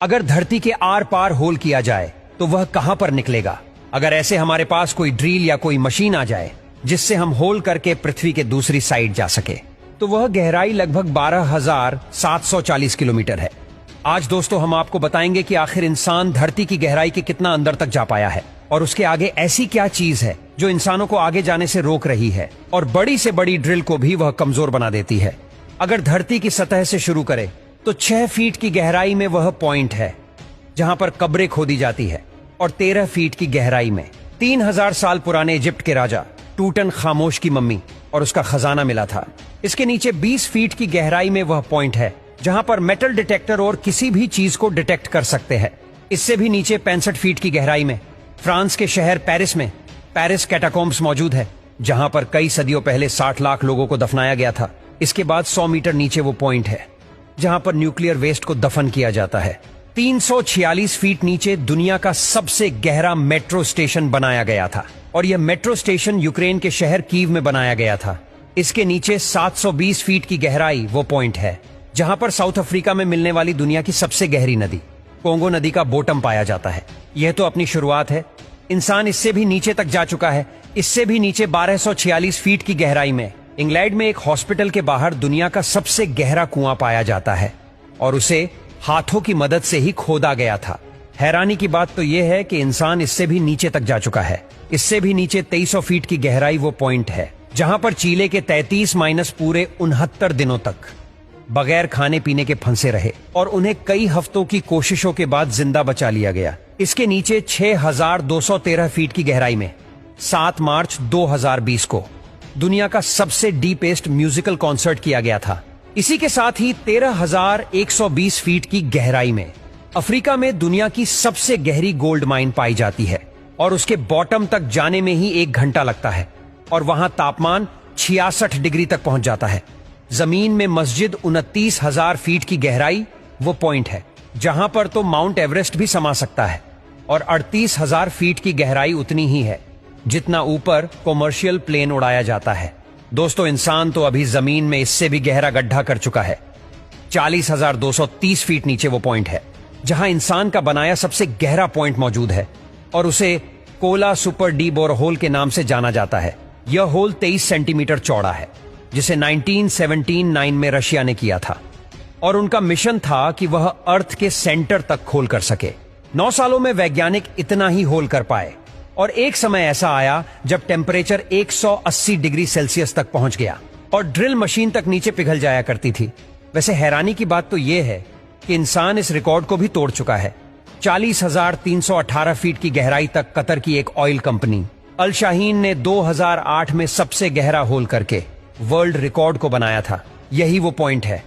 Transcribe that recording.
अगर धरती के आर पार होल किया जाए तो वह कहां पर निकलेगा? अगर ऐसे हमारे पास कोई ड्रिल या कोई मशीन आ जाए जिससे हम होल करके पृथ्वी के दूसरी साइड जा सके, तो वह गहराई लगभग 12,740 किलोमीटर है। आज दोस्तों हम आपको बताएंगे कि आखिर इंसान धरती की गहराई के कितना अंदर तक जा पाया है और उसके आगे ऐसी क्या चीज है जो इंसानों को आगे जाने से रोक रही है और बड़ी से बड़ी ड्रिल को भी वह कमजोर बना देती है। अगर धरती की सतह से शुरू करें तो 6 फीट की गहराई में वह पॉइंट है जहां पर कब्रें खोदी जाती है और 13 फीट की गहराई में 3000 साल पुराने इजिप्ट के राजा टूटन खामोश की मम्मी और उसका खजाना मिला था। इसके नीचे 20 फीट की गहराई में वह पॉइंट है जहां पर मेटल डिटेक्टर और किसी भी चीज को डिटेक्ट कर सकते हैं। इससे भी नीचे 65 फीट की गहराई में फ्रांस के शहर पेरिस में पेरिस कैटाकॉम्ब्स मौजूद है, जहां पर कई सदियों पहले 60 लाख लोगों को दफनाया गया था। इसके बाद 100 मीटर नीचे वो पॉइंट है जहां पर न्यूक्लियर वेस्ट को दफन किया जाता है। 346 फीट नीचे दुनिया का सबसे गहरा मेट्रो स्टेशन बनाया गया था और यह मेट्रो स्टेशन यूक्रेन के शहर कीव में बनाया गया था। इसके नीचे 720 फीट की गहराई वो पॉइंट है जहां पर साउथ अफ्रीका में मिलने वाली दुनिया की सबसे गहरी नदी कोंगो नदी का बॉटम पाया जाता है। यह तो अपनी शुरुआत है, इंसान इससे भी नीचे तक जा चुका है। इससे भी नीचे 1246 फीट की गहराई में इंग्लैंड में एक हॉस्पिटल के बाहर दुनिया का सबसे गहरा कुआं पाया जाता है और उसे हाथों की मदद से ही खोदा गया था। हैरानी की बात तो यह है कि इंसान इससे भी नीचे तक जा चुका है। इससे भी नीचे 2300 फीट की गहराई वो पॉइंट है जहां पर चीले के 33 माइनस पूरे 69 दिनों तक बगैर खाने पीने के फंसे रहे और उन्हें कई हफ्तों की कोशिशों के बाद जिंदा बचा लिया गया। इसके नीचे 6213 फीट की गहराई में 7 मार्च 2020 को दुनिया का सबसे डीपेस्ट म्यूजिकल कॉन्सर्ट किया गया था। इसी के साथ ही 13,120 फीट की गहराई में अफ्रीका में दुनिया की सबसे गहरी गोल्ड माइन पाई जाती है और उसके बॉटम तक जाने में ही 1 घंटा लगता है और वहां तापमान 66 डिग्री तक पहुंच जाता है। जमीन में मस्जिद 29,000 फीट की गहराई वो पॉइंट है जहां पर तो माउंट एवरेस्ट भी समा सकता है और 38,000 फीट की गहराई उतनी ही है जितना ऊपर कॉमर्शियल प्लेन उड़ाया जाता है। दोस्तों इंसान तो अभी जमीन में इससे भी गहरा गड्ढा कर चुका है। 40,230 फीट नीचे वो पॉइंट है जहां इंसान का बनाया सबसे गहरा पॉइंट मौजूद है और उसे Kola super D bore hole के नाम से जाना जाता है। यह होल 23 सेंटीमीटर चौड़ा है जिसे 1979 में रशिया ने किया था और उनका मिशन था कि वह अर्थ के सेंटर तक खोल कर सके। 9 सालों में वैज्ञानिक इतना ही होल कर पाए और एक समय ऐसा आया जब टेम्परेचर 180 डिग्री सेल्सियस तक पहुंच गया और ड्रिल मशीन तक नीचे पिघल जाया करती थी। वैसे हैरानी की बात तो यह है कि इंसान इस रिकॉर्ड को भी तोड़ चुका है। 40,318 फीट की गहराई तक कतर की एक ऑयल कंपनी अल शाहीन ने 2008 में सबसे गहरा होल करके वर्ल्ड रिकॉर्ड को बनाया था। यही वो पॉइंट है